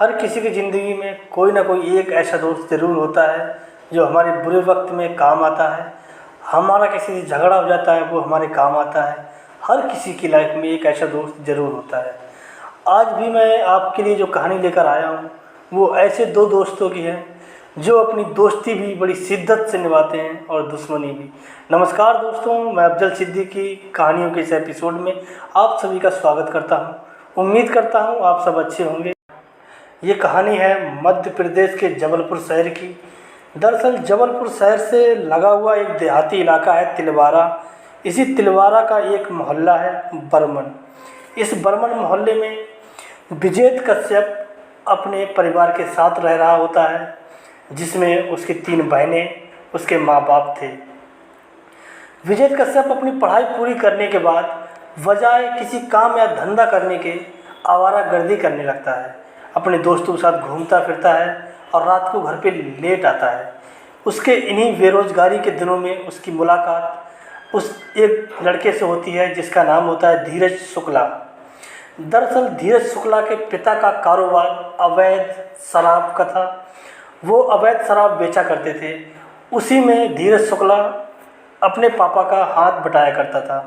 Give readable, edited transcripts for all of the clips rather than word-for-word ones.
हर किसी की ज़िंदगी में कोई ना कोई एक ऐसा दोस्त ज़रूर होता है जो हमारे बुरे वक्त में काम आता है। हमारा किसी से झगड़ा हो जाता है वो हमारे काम आता है। हर किसी की लाइफ में एक ऐसा दोस्त ज़रूर होता है। आज भी मैं आपके लिए जो कहानी लेकर आया हूँ वो ऐसे दो दोस्तों की है जो अपनी दोस्ती भी बड़ी शिद्दत से निभाते हैं और दुश्मनी भी। नमस्कार दोस्तों, मैं अफजल सिद्दीकी कहानियों के इस एपिसोड में आप सभी का स्वागत करता हूँ। उम्मीद करता हूँ आप सब अच्छे होंगे। ये कहानी है मध्य प्रदेश के जबलपुर शहर की। दरअसल जबलपुर शहर से लगा हुआ एक देहाती इलाका है तिलवारा। इसी तिलवारा का एक मोहल्ला है बर्मन। इस बर्मन मोहल्ले में विजेत कश्यप अपने परिवार के साथ रह रहा होता है, जिसमें उसकी 3 बहनें, उसके माँ बाप थे। विजेत कश्यप अपनी पढ़ाई पूरी करने के बाद बजाय किसी काम या धंधा करने के आवारागर्दी करने लगता है। अपने दोस्तों के साथ घूमता फिरता है और रात को घर पे लेट आता है। उसके इन्हीं बेरोजगारी के दिनों में उसकी मुलाकात उस एक लड़के से होती है जिसका नाम होता है धीरज शुक्ला। दरअसल धीरज शुक्ला के पिता का कारोबार अवैध शराब का था। वो अवैध शराब बेचा करते थे। उसी में धीरज शुक्ला अपने पापा का हाथ बटाया करता था।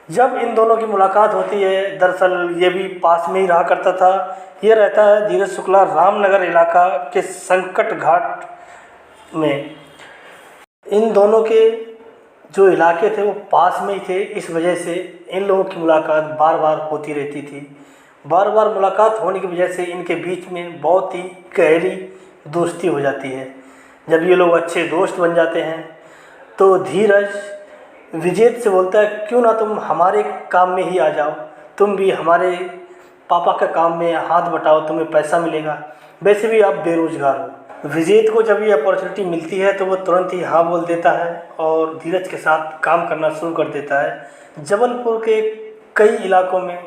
जब इन दोनों की मुलाकात होती है, दरअसल ये भी पास में ही रहा करता था। ये रहता है धीरज शुक्ला रामनगर इलाका के संकट घाट में। इन दोनों के जो इलाके थे वो पास में ही थे, इस वजह से इन लोगों की मुलाकात बार बार होती रहती थी। बार बार मुलाकात होने की वजह से इनके बीच में बहुत ही गहरी दोस्ती हो जाती है। जब ये लोग अच्छे दोस्त बन जाते हैं तो धीरज विजेत से बोलता है, क्यों ना तुम हमारे काम में ही आ जाओ, तुम भी हमारे पापा के काम में हाथ बटाओ, तुम्हें पैसा मिलेगा, वैसे भी आप बेरोजगार हो। विजेत को जब ये अपॉर्चुनिटी मिलती है तो वो तुरंत ही हाँ बोल देता है और धीरज के साथ काम करना शुरू कर देता है। जबलपुर के कई इलाकों में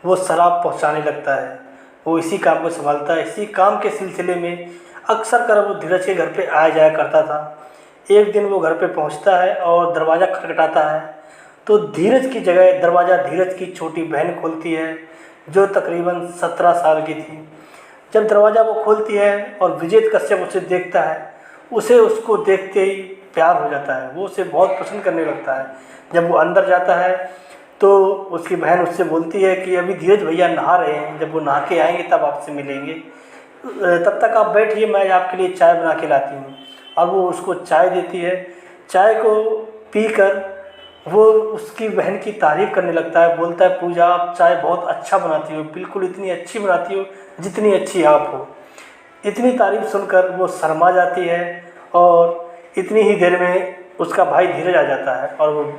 वो शराब पहुंचाने लगता है। वो इसी काम को संभालता है। इसी काम के सिलसिले में अक्सर कर वो धीरज के घर पे आया जाया करता था। एक दिन वो घर पे पहुंचता है और दरवाज़ा खटखटाता है तो धीरज की जगह दरवाज़ा धीरज की छोटी बहन खोलती है जो तकरीबन 17 साल की थी। जब दरवाज़ा वो खोलती है और विजेत कश्यप उसे देखता है, उसे उसको देखते ही प्यार हो जाता है। वो उसे बहुत पसंद करने लगता है। जब वो अंदर जाता है तो उसकी बहन उससे बोलती है कि अभी धीरज भैया नहा रहे हैं, जब वो नहा के आएंगे तब आपसे मिलेंगे, तब तक आप बैठिए, मैं आपके लिए चाय बना के लाती हूँ। और वो उसको चाय देती है। चाय को पीकर वो उसकी बहन की तारीफ़ करने लगता है। बोलता है, पूजा आप चाय बहुत अच्छा बनाती हो, बिल्कुल इतनी अच्छी बनाती हो जितनी अच्छी आप हो। इतनी तारीफ़ सुनकर वो शर्मा जाती है और इतनी ही देर में उसका भाई धीरज आ जाता है और वो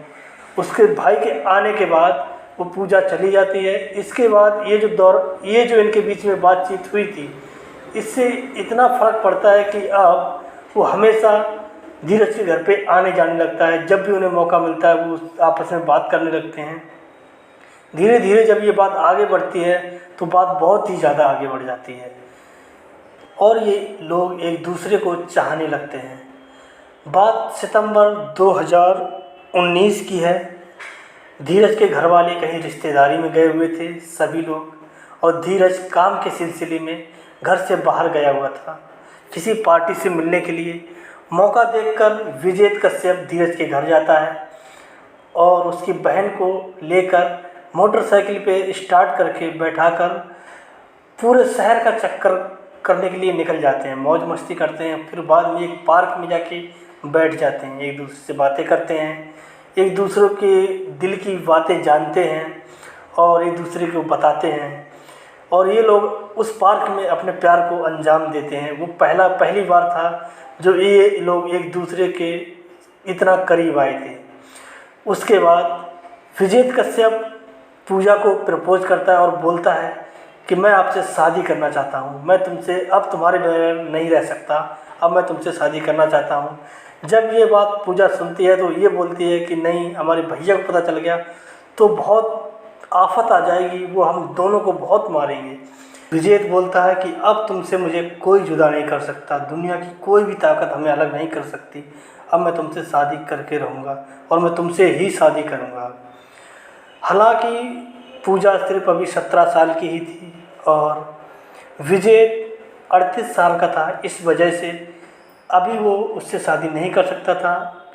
उसके भाई के आने के बाद वो पूजा चली जाती है। इसके बाद ये जो इनके बीच में बातचीत हुई थी, इससे इतना फ़र्क पड़ता है कि अब वो हमेशा धीरज के घर पे आने जाने लगता है। जब भी उन्हें मौका मिलता है वो आपस में बात करने लगते हैं। धीरे धीरे जब ये बात आगे बढ़ती है तो बात बहुत ही ज़्यादा आगे बढ़ जाती है और ये लोग एक दूसरे को चाहने लगते हैं। बात सितंबर 2019 की है। धीरज के घर वाले कहीं रिश्तेदारी में गए हुए थे सभी लोग, और धीरज काम के सिलसिले में घर से बाहर गया हुआ था किसी पार्टी से मिलने के लिए। मौका देखकर विजेत कश्यप धीरज के घर जाता है और उसकी बहन को लेकर मोटरसाइकिल पे स्टार्ट करके बैठाकर पूरे शहर का चक्कर करने के लिए निकल जाते हैं। मौज मस्ती करते हैं, फिर बाद में एक पार्क में जाके बैठ जाते हैं, एक दूसरे से बातें करते हैं, एक दूसरे के दिल की बातें जानते हैं और एक दूसरे को बताते हैं। और ये लोग उस पार्क में अपने प्यार को अंजाम देते हैं। वो पहली बार था जो ये लोग एक दूसरे के इतना करीब आए थे। उसके बाद विजेत कश्यप पूजा को प्रपोज करता है और बोलता है कि मैं आपसे शादी करना चाहता हूँ, मैं तुमसे अब तुम्हारे बगैर नहीं रह सकता, अब मैं तुमसे शादी करना चाहता हूँ। जब ये बात पूजा सुनती है तो ये बोलती है कि नहीं, हमारे भैया को पता चल गया तो बहुत आफत आ जाएगी, वो हम दोनों को बहुत मारेंगे। विजेत बोलता है कि अब तुमसे मुझे कोई जुदा नहीं कर सकता, दुनिया की कोई भी ताकत हमें अलग नहीं कर सकती, अब मैं तुमसे शादी करके रहूँगा और मैं तुमसे ही शादी करूँगा। हालांकि पूजा सिर्फ अभी 17 साल की ही थी और विजय 38 साल का था, इस वजह से अभी वो उससे शादी नहीं कर सकता था।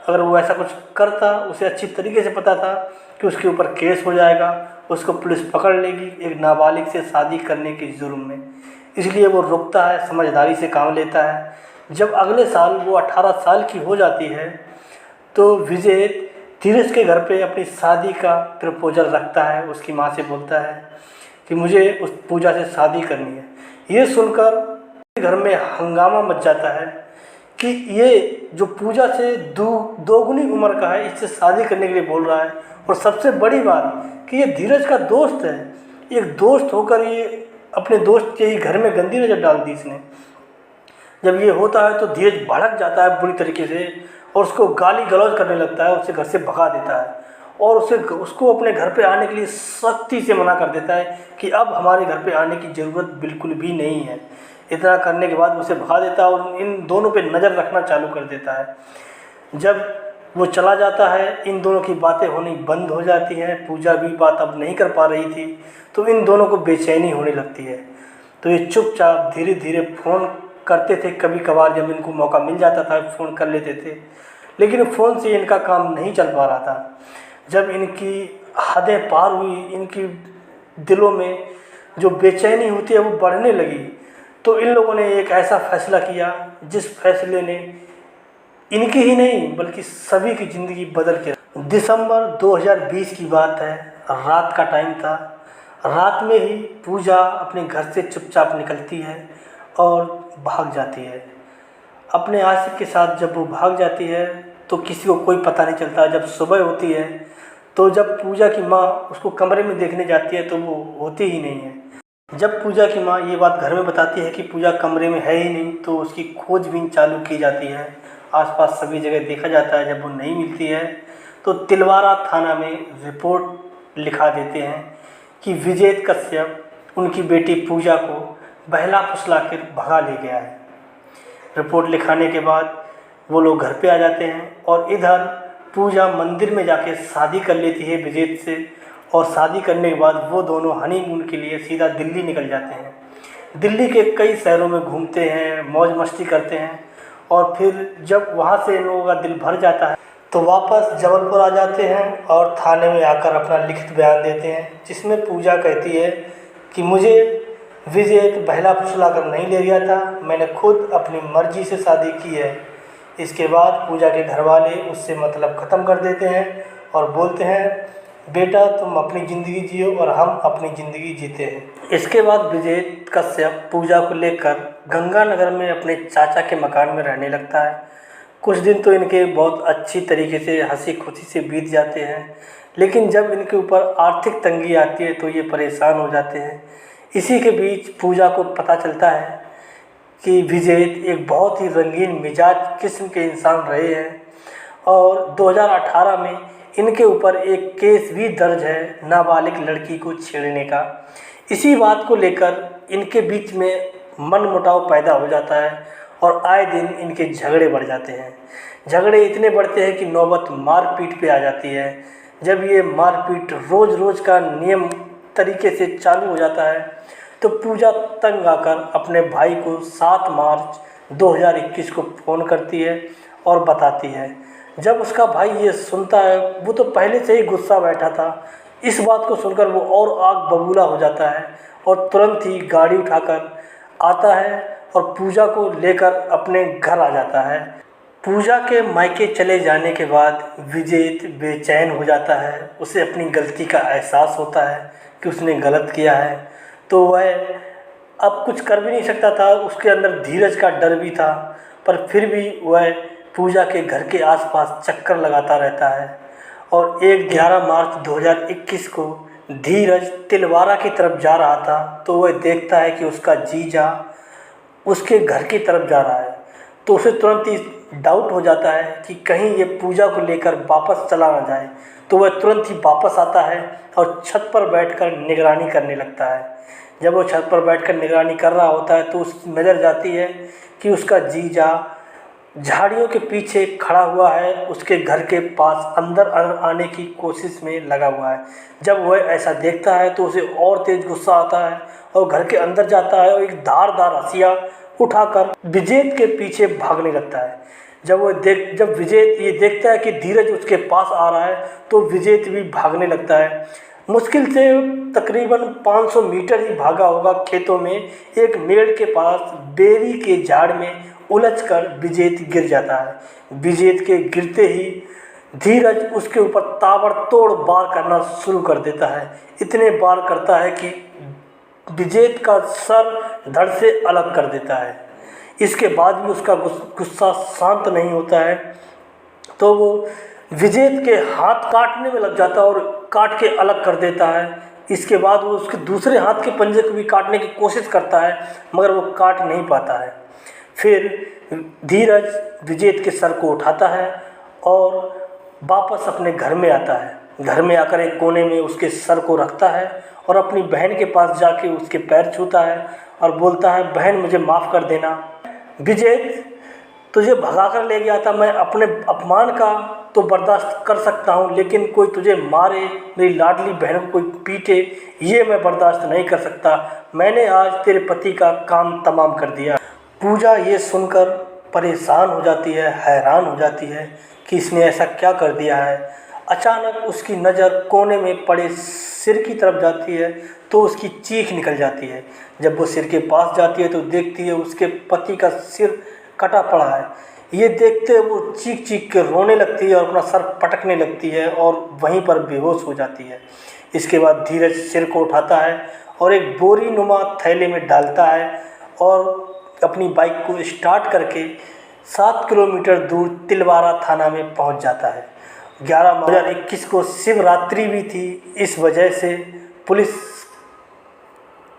अगर वो ऐसा कुछ करता, उसे अच्छी तरीके से पता था कि उसके ऊपर केस हो जाएगा, उसको पुलिस पकड़ लेगी एक नाबालिग से शादी करने के जुर्म में। इसलिए वो रुकता है, समझदारी से काम लेता है। जब अगले साल वो 18 साल की हो जाती है तो विजय धीरज के घर पे अपनी शादी का प्रपोजल रखता है। उसकी माँ से बोलता है कि मुझे उस पूजा से शादी करनी है। ये सुनकर घर में हंगामा मच जाता है कि ये जो पूजा से दोगुनी उम्र का है, इससे शादी करने के लिए बोल रहा है। और सबसे बड़ी बात कि ये धीरज का दोस्त है। एक दोस्त होकर ये अपने दोस्त के ही घर में गंदी नज़र डाल दी इसने। जब ये होता है तो धीरज भड़क जाता है बुरी तरीके से और उसको गाली गलौज करने लगता है, उसे घर से भगा देता है और उसको अपने घर पे आने के लिए सख्ती से मना कर देता है कि अब हमारे घर पे आने की ज़रूरत बिल्कुल भी नहीं है। इतना करने के बाद उसे भगा देता है और इन दोनों पे नज़र रखना चालू कर देता है। जब वो चला जाता है, इन दोनों की बातें होनी बंद हो जाती हैं। पूजा भी बात अब नहीं कर पा रही थी, तो इन दोनों को बेचैनी होने लगती है। तो ये चुपचाप धीरे धीरे फ़ोन करते थे। कभी कभार जब इनको मौका मिल जाता था फ़ोन कर लेते थे, लेकिन फ़ोन से इनका काम नहीं चल पा रहा था। जब इनकी हदें पार हुई, इनकी दिलों में जो बेचैनी होती है वो बढ़ने लगी, तो इन लोगों ने एक ऐसा फ़ैसला किया जिस फैसले ने इनकी ही नहीं बल्कि सभी की ज़िंदगी बदल के। दिसंबर 2020 की बात है, रात का टाइम था। रात में ही पूजा अपने घर से चुपचाप निकलती है और भाग जाती है। अपने आशिक के साथ जब वो भाग जाती है तो किसी को कोई पता नहीं चलता। जब सुबह होती है तो जब पूजा की माँ उसको कमरे में देखने जाती है तो वो होती ही नहीं है। जब पूजा की माँ ये बात घर में बताती है कि पूजा कमरे में है ही नहीं, तो उसकी खोजबीन चालू की जाती है। आसपास सभी जगह देखा जाता है। जब वो नहीं मिलती है तो तिलवारा थाना में रिपोर्ट लिखा देते हैं कि विजय कश्यप उनकी बेटी पूजा को बहला फुसला कर भगा ले गया है। रिपोर्ट लिखाने के बाद वो लोग घर पे आ जाते हैं और इधर पूजा मंदिर में जाके शादी कर लेती है विजय से। और शादी करने के बाद वो दोनों हनीमून के लिए सीधा दिल्ली निकल जाते हैं। दिल्ली के कई शहरों में घूमते हैं, मौज मस्ती करते हैं और फिर जब वहाँ से इन लोगों का दिल भर जाता है तो वापस जबलपुर आ जाते हैं और थाने में आकर अपना लिखित बयान देते हैं, जिसमें पूजा कहती है कि मुझे विजय बहला फुसला कर नहीं ले गया था, मैंने खुद अपनी मर्जी से शादी की है। इसके बाद पूजा के घर वाले उससे मतलब ख़त्म कर देते हैं और बोलते हैं बेटा तुम अपनी ज़िंदगी जियो और हम अपनी ज़िंदगी जीते हैं। इसके बाद विजय कश्यप पूजा को लेकर गंगानगर में अपने चाचा के मकान में रहने लगता है। कुछ दिन तो इनके बहुत अच्छी तरीके से हंसी खुशी से बीत जाते हैं, लेकिन जब इनके ऊपर आर्थिक तंगी आती है तो ये परेशान हो जाते हैं। इसी के बीच पूजा को पता चलता है कि विजय एक बहुत ही रंगीन मिजाज किस्म के इंसान रहे हैं और 2018 में इनके ऊपर एक केस भी दर्ज है नाबालिग लड़की को छेड़ने का। इसी बात को लेकर इनके बीच में मनमुटाव पैदा हो जाता है और आए दिन इनके झगड़े बढ़ जाते हैं। झगड़े इतने बढ़ते हैं कि नौबत मारपीट पे आ जाती है। जब ये मारपीट रोज़ रोज़ का नियम तरीके से चालू हो जाता है तो पूजा तंग आकर अपने भाई को 7 मार्च 2021 को फ़ोन करती है और बताती है। जब उसका भाई ये सुनता है, वो तो पहले से ही गुस्सा बैठा था, इस बात को सुनकर वो और आग बबूला हो जाता है और तुरंत ही गाड़ी उठाकर आता है और पूजा को लेकर अपने घर आ जाता है। पूजा के मायके चले जाने के बाद विजय बेचैन हो जाता है। उसे अपनी गलती का एहसास होता है कि उसने गलत किया है, तो वह अब कुछ कर भी नहीं सकता था। उसके अंदर धीरज का डर भी था, पर फिर भी वह पूजा के घर के आसपास चक्कर लगाता रहता है। और 11 मार्च 2021 को धीरज तिलवारा की तरफ जा रहा था तो वह देखता है कि उसका जीजा उसके घर की तरफ जा रहा है। तो उसे तुरंत ही डाउट हो जाता है कि कहीं ये पूजा को लेकर वापस चला ना जाए। तो वह तुरंत ही वापस आता है और छत पर बैठकर निगरानी करने लगता है। जब वो छत पर बैठकर निगरानी कर रहा होता है तो उस नज़र जाती है कि उसका जीजा झाड़ियों के पीछे खड़ा हुआ है, उसके घर के पास अंदर आने की कोशिश में लगा हुआ है। जब वह ऐसा देखता है तो उसे और तेज़ गुस्सा आता है और घर के अंदर जाता है और एक धारदार हथियार उठाकर विजेत के पीछे भागने लगता है। जब विजेत ये देखता है कि धीरज उसके पास आ रहा है तो विजेत भी भागने लगता है। मुश्किल से तकरीबन 500 मीटर ही भागा होगा, खेतों में एक मेड़ के पास बेरी के झाड़ में उलझकर विजेत गिर जाता है। विजेत के गिरते ही धीरज उसके ऊपर ताबड़तोड़ वार करना शुरू कर देता है। इतने वार करता है कि विजेत का सर धड़ से अलग कर देता है। इसके बाद भी उसका गुस्सा शांत नहीं होता है, तो वो विजेत के हाथ काटने में लग जाता है और काट के अलग कर देता है। इसके बाद वो उसके दूसरे हाथ के पंजे को भी काटने की कोशिश करता है, मगर वो काट नहीं पाता है। फिर धीरज विजेत के सर को उठाता है और वापस अपने घर में आता है। घर में आकर एक कोने में उसके सर को रखता है और अपनी बहन के पास जाके उसके पैर छूता है और बोलता है, बहन मुझे माफ़ कर देना। विजेत, तुझे भगा कर ले गया था, मैं अपने अपमान का तो बर्दाश्त कर सकता हूँ, लेकिन कोई तुझे मारे, मेरी लाडली बहन को कोई पीटे, ये मैं बर्दाश्त नहीं कर सकता। मैंने आज तेरे पति का काम तमाम कर दिया। पूजा ये सुनकर परेशान हो जाती है, हैरान हो जाती है कि इसने ऐसा क्या कर दिया है। अचानक उसकी नज़र कोने में पड़े सिर की तरफ जाती है तो उसकी चीख निकल जाती है। जब वो सिर के पास जाती है तो देखती है उसके पति का सिर कटा पड़ा है। ये देखते वो चीख चीख के रोने लगती है और अपना सर पटकने लगती है और वहीं पर बेहोश हो जाती है। इसके बाद धीरज सिर को उठाता है और एक बोरी नुमा थैले में डालता है और अपनी बाइक को स्टार्ट करके 7 किलोमीटर दूर तिलवारा थाना में पहुंच जाता है। 11 मार्च 2021 को शिवरात्रि भी थी। इस वजह से पुलिस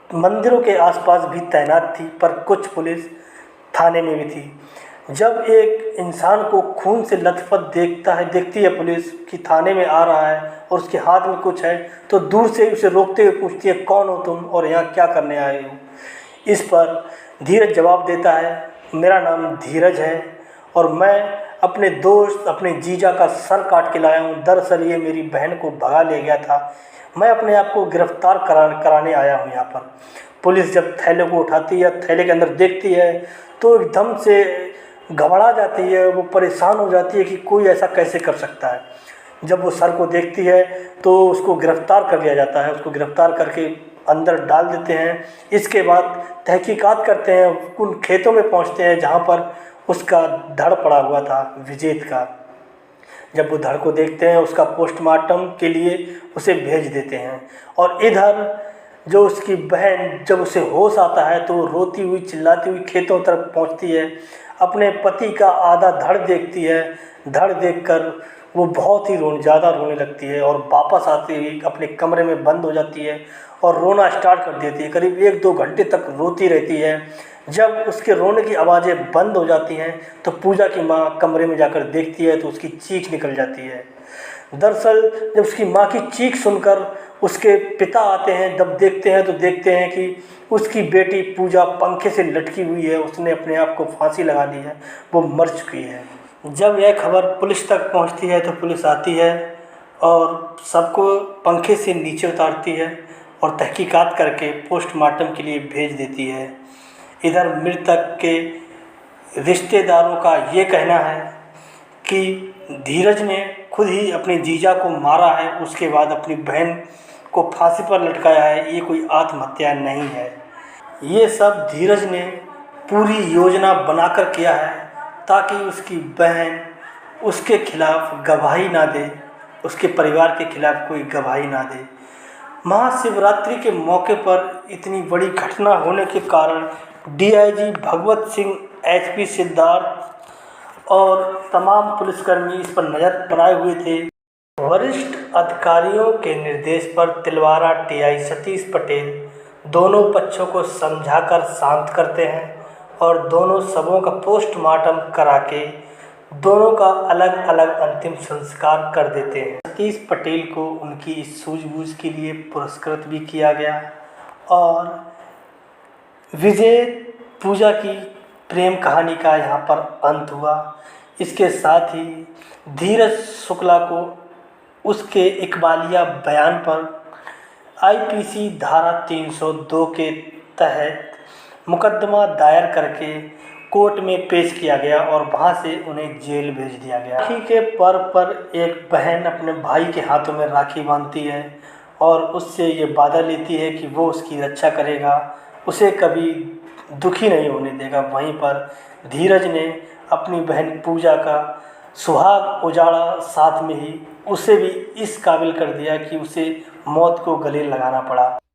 मंदिरों के आसपास भी तैनात थी, पर कुछ पुलिस थाने में भी थी। जब एक इंसान को खून से लथपथ देखती है पुलिस कि थाने में आ रहा है और उसके हाथ में कुछ है, तो दूर से उसे रोकते हुए पूछती है, कौन हो तुम और यहाँ क्या करने आए हो। इस पर धीरज जवाब देता है, मेरा नाम धीरज है और मैं अपने दोस्त, अपने जीजा का सर काट के लाया हूँ। दरअसल ये मेरी बहन को भगा ले गया था। मैं अपने आप को गिरफ्तार कराने आया हूँ यहाँ पर। पुलिस जब थैले को उठाती है, थैले के अंदर देखती है तो एकदम से घबरा जाती है। वो परेशान हो जाती है कि कोई ऐसा कैसे कर सकता है। जब वो सर को देखती है तो उसको गिरफ्तार कर लिया जाता है। उसको गिरफ्तार करके अंदर डाल देते हैं। इसके बाद तहकीकात करते हैं, उन खेतों में पहुंचते हैं जहां पर उसका धड़ पड़ा हुआ था विजेत का। जब वो धड़ को देखते हैं उसका पोस्टमार्टम के लिए उसे भेज देते हैं। और इधर जो उसकी बहन, जब उसे होश आता है तो रोती हुई चिल्लाती हुई खेतों तरफ पहुंचती है। अपने पति का आधा धड़ देखती है। धड़ देखकर वो बहुत ही ज़्यादा रोने लगती है और वापस आती हुई अपने कमरे में बंद हो जाती है और रोना स्टार्ट कर देती है। करीब 1-2 घंटे तक रोती रहती है। जब उसके रोने की आवाज़ें बंद हो जाती हैं तो पूजा की माँ कमरे में जाकर देखती है तो उसकी चीख निकल जाती है। दरअसल जब उसकी माँ की चीख सुनकर उसके पिता आते हैं, जब देखते हैं तो देखते हैं कि उसकी बेटी पूजा पंखे से लटकी हुई है। उसने अपने आप को फांसी लगा ली है, वो मर चुकी है। जब यह खबर पुलिस तक पहुंचती है तो पुलिस आती है और सबको पंखे से नीचे उतारती है और तहकीकात करके पोस्टमार्टम के लिए भेज देती है। इधर मृतक के रिश्तेदारों का ये कहना है कि धीरज ने खुद ही अपने जीजा को मारा है, उसके बाद अपनी बहन को फांसी पर लटकाया है। ये कोई आत्महत्या नहीं है। ये सब धीरज ने पूरी योजना बनाकर किया है ताकि उसकी बहन उसके खिलाफ गवाही ना दे, उसके परिवार के खिलाफ कोई गवाही ना दे। महाशिवरात्रि के मौके पर इतनी बड़ी घटना होने के कारण डीआईजी भगवत सिंह, एसपी सिद्धार्थ और तमाम पुलिसकर्मी इस पर नज़र बनाए हुए थे। वरिष्ठ अधिकारियों के निर्देश पर तिलवारा टीआई सतीश पटेल दोनों पक्षों को समझाकर शांत करते हैं और दोनों शवों का पोस्टमार्टम करा के दोनों का अलग अलग अंतिम संस्कार कर देते हैं। सतीश पटेल को उनकी इस सूझबूझ के लिए पुरस्कृत भी किया गया और विजय पूजा की प्रेम कहानी का यहाँ पर अंत हुआ। इसके साथ ही धीरज शुक्ला को उसके इकबालिया बयान पर आईपीसी धारा 302 के तहत मुकदमा दायर करके कोर्ट में पेश किया गया और वहाँ से उन्हें जेल भेज दिया गया। राखी के पर्व पर एक बहन अपने भाई के हाथों में राखी बांधती है और उससे ये वादा लेती है कि वो उसकी रक्षा करेगा, उसे कभी दुखी नहीं होने देगा। वहीं पर धीरज ने अपनी बहन पूजा का सुहाग उजाड़ा, साथ में ही उसे भी इस काबिल कर दिया कि उसे मौत को गले लगाना पड़ा।